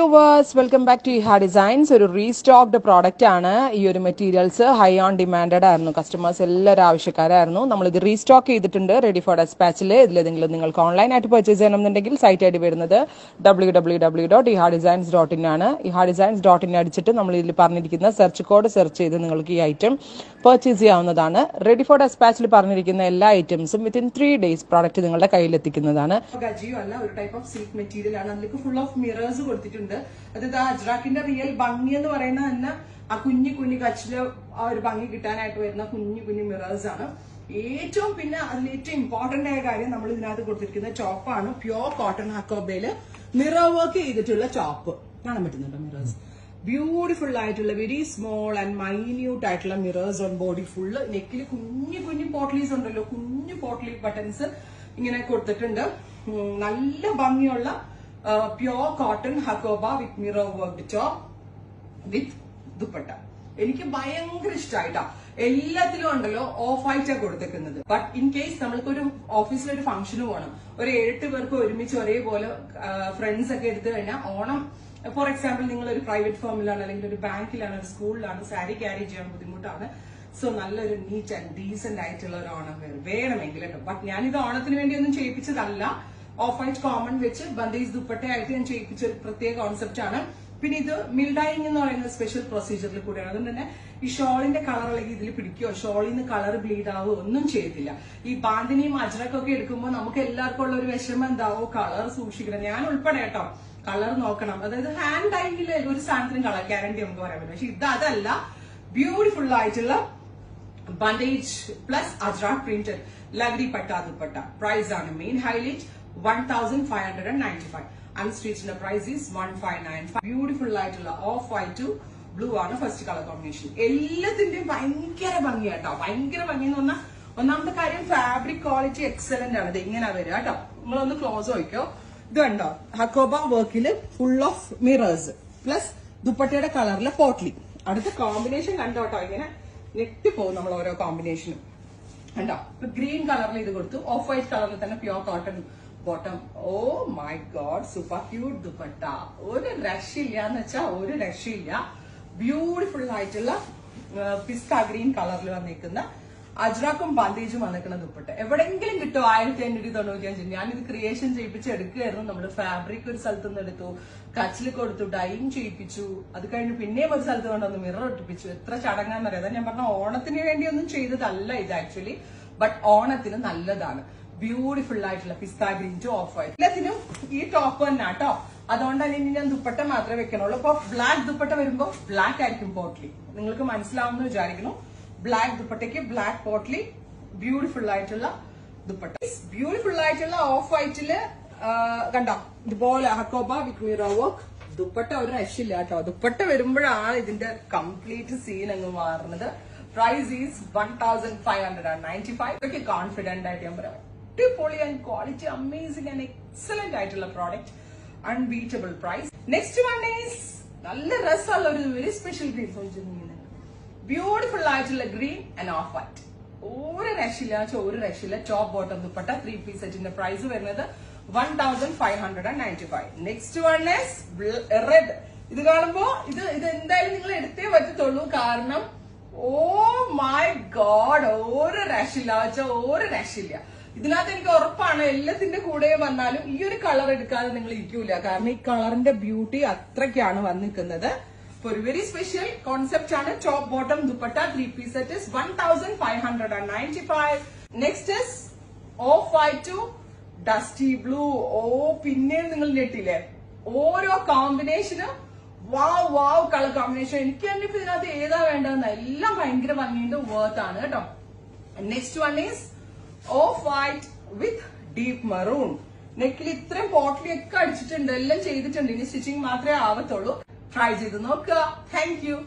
Viewers, welcome back to Iha designs. ഒരു restocked product ആണ്. ഈ ഒരു മെറ്റീരിയൽസ് ഹൈ ഓൺ ഡിമാൻഡഡ് ആയിരുന്നു. കസ്റ്റമേഴ്സ് എല്ലാവരും ആവശ്യക്കാരായിരുന്നു. നമ്മളിത് റീസ്റ്റോക്ക് ചെയ്തിട്ടുണ്ട് റെഡി ഫോർ ഡെസ്പാച്ചിൽ. ഇതിലേതെങ്കിലും നിങ്ങൾക്ക് ഓൺലൈനായിട്ട് പർച്ചേസ് ചെയ്യണമെന്നുണ്ടെങ്കിൽ സൈറ്റ് ഐ ഡി വരുന്നത് www.ihadesigns.in ആണ്. ihadesigns.in അടിച്ചിട്ട് നമ്മൾ ഇതിൽ പറഞ്ഞിരിക്കുന്ന സെർച്ച് കോഡ് സെർച്ച് ചെയ്ത് നിങ്ങൾക്ക് ഈ ഐറ്റം പർച്ചേസ് ചെയ്യാവുന്നതാണ്. റെഡി ഫോർ ഡെസ്പാച്ചിൽ പറഞ്ഞിരിക്കുന്ന എല്ലാ ഐറ്റംസും വിത്തിൻ 3 days പ്രോഡക്റ്റ് നിങ്ങളുടെ കയ്യിലെത്തിക്കുന്നതാണ്. ഗജിയോ അല്ല, ഒരു ടൈപ്പ് ഓഫ് സിൽക്ക് മെറ്റീരിയൽ ആണ്. അതിലേക്ക് ഫുൾ ഓഫ് മിറേഴ്സ് കൊടുത്തിട്ടുണ്ട്. അതായത് അജ്രാക്കിന്റെ റിയൽ ഭംഗി എന്ന് പറയുന്നത് തന്നെ ആ കുഞ്ഞു കുഞ്ഞു കച്ചില് ആ ഒരു ഭംഗി കിട്ടാനായിട്ട് വരുന്ന കുഞ്ഞു കുഞ്ഞു മിറേഴ്സ് ആണ്. ഏറ്റവും പിന്നെ അതിൽ ഏറ്റവും ഇമ്പോർട്ടന്റ് ആയ കാര്യം നമ്മൾ ഇതിനകത്ത് കൊടുത്തിരിക്കുന്ന ചോപ്പാണ്. പ്യോർ കോട്ടൺ ഹക്കോബയില് മിറർ വർക്ക് ചെയ്തിട്ടുള്ള ചോപ്പ് കാണാൻ പറ്റുന്നുണ്ടോ? മിറേഴ്സ് ബ്യൂട്ടിഫുൾ ആയിട്ടുള്ള വെരി സ്മോൾ ആൻഡ് മൈന്യൂട്ട് ആയിട്ടുള്ള മിറേഴ്സ് ഓൺ ബോഡി ഫുള്ള്. നെക്കിൽ കുഞ്ഞു കുഞ്ഞു പോട്ട്ലീസ് ഉണ്ടല്ലോ, കുഞ്ഞു പോട്ട്ലി ബട്ടൺസ് ഇങ്ങനെ കൊടുത്തിട്ടുണ്ട്. നല്ല ഭംഗിയുള്ള pure cotton hakoba with mirror work top വിത്ത് ദുപ്പട്ട. എനിക്ക് ഭയങ്കര ഇഷ്ടമായിട്ടാ. എല്ലാത്തിലും ഉണ്ടല്ലോ ഓഫ് വൈറ്റാ കൊടുത്തേക്കുന്നത്. ബട്ട് ഇൻ കേസ് നമ്മൾക്കൊരു ഓഫീസിലൊരു ഫംഗ്ഷന് പോകണം, ഒരു 7 പേർക്ക് ഒരുമിച്ച് ഒരേപോലെ ഫ്രണ്ട്സ് ഒക്കെ എടുത്തു കഴിഞ്ഞാൽ ഓണം ഫോർ എക്സാമ്പിൾ നിങ്ങൾ ഒരു പ്രൈവറ്റ് ഫേമിലാണ് അല്ലെങ്കിൽ ഒരു ബാങ്കിലാണ് ഒരു സ്കൂളിലാണ് സാരി ക്യാരി ചെയ്യാൻ ബുദ്ധിമുട്ടാണ്. സോ നല്ലൊരു നീറ്റ് ആൻഡ് ഡീസന്റ് ആയിട്ടുള്ള ഒരു ഓണം വേണമെങ്കിൽ കേട്ടോ. ബട്ട് ഞാനിത് ഓണത്തിന് വേണ്ടി ഒന്നും ചെയ്യിപ്പിച്ചതല്ല. ഓഫ് വൈറ്റ് കോമൺ വെച്ച് ബന്ദേജ് ദുപ്പട്ടയായിട്ട് ഞാൻ ചെയ്യിപ്പിച്ച ഒരു പ്രത്യേക കോൺസെപ്റ്റ് ആണ്. പിന്നെ ഇത് മിൽഡൈങ് എന്ന് പറയുന്ന സ്പെഷ്യൽ പ്രൊസീജിയറിൽ കൂടെയാണ്. അതുകൊണ്ട് തന്നെ ഈ ഷോളിന്റെ കളർ അല്ലെങ്കിൽ ഇതിൽ പിടിക്കുകയോ ഷോളിൽ നിന്ന് കളർ ബ്ലീഡ് ആവുകയോ ഒന്നും ചെയ്തില്ല. ഈ ബാന്തിനിയും അജ്രക്കൊക്കെ എടുക്കുമ്പോൾ നമുക്ക് എല്ലാവർക്കും ഉള്ള ഒരു വിഷമം എന്താവോ, കളർ സൂക്ഷിക്കണം. ഞാൻ ഉൾപ്പെടെ കേട്ടോ കളർ നോക്കണം. അതായത് ഹാൻഡ് ഡൈങ്ങിൽ ഒരു സാധനത്തിനും കളർ ഗ്യാരണ്ടി നമുക്ക് പറയാൻ പറ്റും. പക്ഷെ ഇത് അതല്ല. ബ്യൂട്ടിഫുൾ ആയിട്ടുള്ള bandhej plus Ajrak printed lagdi patta dupatta. Price ആണ് മെയിൻ ഹൈലൈറ്റ് 1595. അൺസ്റ്റിച്ചിന്റെ പ്രൈസ് ഈസ് 1595. ബ്യൂട്ടിഫുൾ ആയിട്ടുള്ള ഓഫ് വൈറ്റ് ബ്ലൂ ആണ് ഫസ്റ്റ് കളർ കോമ്പിനേഷൻ. എല്ലാത്തിന്റെയും ഭയങ്കര ഭംഗിയാട്ടോ. ഭയങ്കര ഭംഗി എന്ന് പറഞ്ഞാൽ ഒന്നാമത്തെ കാര്യം ഫാബ്രിക് ക്വാളിറ്റി എക്സലന്റ് ആണ്. ഇത് ഇങ്ങനെ വരിക കേട്ടോ. നിങ്ങളൊന്ന് ക്ലോസ് നോക്കിയോ. ഇത് കണ്ടോ, ഹക്കോബ വർക്കില് ഫുൾ ഓഫ് മിറേഴ്സ് പ്ലസ് ദുപ്പട്ടയുടെ കളറിലെ പോട്ട്ലി. അടുത്ത കോമ്പിനേഷൻ കണ്ടോട്ടോ, ഇങ്ങനെ നെറ്റ് പോകും നമ്മൾ ഓരോ കോമ്പിനേഷനും കണ്ടോ. ഇപ്പൊ ഗ്രീൻ കളറിൽ ഇത് കൊടുത്തു, ഓഫ് വൈറ്റ് കളറിൽ തന്നെ pure cotton bottom. Oh my god, super cute dupatta. ഒരു രക്ഷയില്ല എന്ന് വെച്ചാൽ ഒരു രക്ഷയില്ല. ബ്യൂട്ടിഫുൾ ആയിട്ടുള്ള പിസ്ത ഗ്രീൻ കളറിൽ വന്നിരിക്കുന്ന അജ്രാക്കും ബാന്ദേജും വന്നിരിക്കുന്ന ദുപ്പട്ട. എവിടെങ്കിലും കിട്ടും 1595. ഞാനിത് ക്രിയേഷൻ ചെയ്യിപ്പിച്ച് എടുക്കുകയായിരുന്നു. നമ്മള് ഫാബ്രിക് ഒരു സ്ഥലത്ത് നിന്ന് എടുത്തു, കച്ചിൽ കൊടുത്തു, ഡൈയിങ് ചെയ്യിപ്പിച്ചു. അത് കഴിഞ്ഞ് പിന്നെയും ഒരു സ്ഥലത്ത് കൊണ്ടൊന്ന് മിറർ ഒട്ടിപ്പിച്ചു. എത്ര ചടങ്ങാന്നറിയാം. ഞാൻ പറഞ്ഞ ഓണത്തിന് വേണ്ടി ഒന്നും ചെയ്തതല്ല ഇത് ആക്ച്വലി. ബട്ട് ഓണത്തിന് നല്ലതാണ്. ബ്യൂട്ടിഫുൾ ആയിട്ടുള്ള പിസ്ത ഗ്രീൻ ടു ഓഫ് വൈറ്റ്. എല്ലാത്തിനും ഈ ടോപ്പ് തന്നെ കേട്ടോ. അതുകൊണ്ടാണ് ഇനി ഞാൻ ദുപ്പട്ട മാത്രമേ വെക്കണുള്ളൂ. അപ്പൊ ബ്ലാക്ക് ദുപ്പട്ട വരുമ്പോ ബ്ലാക്ക് ആയിരിക്കും പോട്ട്ലി. നിങ്ങൾക്ക് മനസ്സിലാവുമെന്ന് വിചാരിക്കുന്നു. ബ്ലാക്ക് ദുപ്പട്ടയ്ക്ക് ബ്ലാക്ക് പോട്ട്ലി. ബ്യൂട്ടിഫുൾ ആയിട്ടുള്ള ദുപ്പട്ട. ബ്യൂട്ടിഫുൾ ആയിട്ടുള്ള ഓഫ് വൈറ്റില് കണ്ടോ ഇതുപോലെ hakoba with mirror work. Dupatta ഒരു രക്ഷയില്ല കേട്ടോ. ദുപ്പട്ട വരുമ്പോഴാണ് ഇതിന്റെ കംപ്ലീറ്റ് സീൻ അങ്ങ് മാറുന്നത്. Price is 1595. ഒക്കെ കോൺഫിഡന്റ് ആയിട്ട് ഞാൻ പറയാം. അടിപൊളി and quality amazing and excellent ആയിട്ടുള്ള product. Unbeatable price. Next one is നല്ല രസമുള്ള ഒരു വെരി സ്പെഷ്യൽ ഗ്രീൻ. ബ്യൂട്ടിഫുൾ ആയിട്ടുള്ള ഗ്രീൻ ആൻഡ് ഓഫ് വൈറ്റ്. ഒരു രക്ഷയില്ല, ഒരു രക്ഷയില്ല. ടോപ്പ് ബോട്ടം ദുപ്പട്ട 3 പീസ് സെറ്റിന്റെ പ്രൈസ് വരുന്നത് 1595. Next one is red. ഇത് കാണുമ്പോ ഇത് എന്തായാലും നിങ്ങൾ എടുത്തേ പറ്റത്തുള്ളൂ. കാരണം ഓ മൈ ഗോഡ്, ഒരു രക്ഷയില്ല, ഒരു രക്ഷയില്ല. ഇതിനകത്ത് എനിക്ക് ഉറപ്പാണ് എല്ലാത്തിന്റെ കൂടെ വന്നാലും ഈ ഒരു കളർ എടുക്കാതെ നിങ്ങൾ ഇരിക്കൂല. കാരണം ഈ കളറിന്റെ ബ്യൂട്ടി അത്രയ്ക്കാണ് വന്നിരിക്കുന്നത്. ഒരു വെരി സ്പെഷ്യൽ കോൺസെപ്റ്റ് ആണ്. Top bottom dupatta 3 piece set 1595. Next is off white to dusty blue. ഓ പിന്നെയും നിങ്ങൾ ഞെട്ടില്ലേ. ഓരോ കോമ്പിനേഷനും വാവ് വാവ് കളർ കോമ്പിനേഷൻ. എനിക്ക് തന്നെ ഇപ്പൊ ഇതിനകത്ത് ഏതാ വേണ്ടതെന്ന് എല്ലാം ഭയങ്കര ഭംഗിയുടെ വർത്ത് ആണ് കേട്ടോ. Next one is of white with deep maroon. നെക്കിൽ ഇത്രയും പോട്ട്ലി ഒക്കെ അടിച്ചിട്ടുണ്ട്, എല്ലാം ചെയ്തിട്ടുണ്ട്. ഇനി സ്റ്റിച്ചിങ് മാത്രമേ ആവത്തുള്ളൂ. ട്രൈ ചെയ്ത് നോക്കുക. Thank you.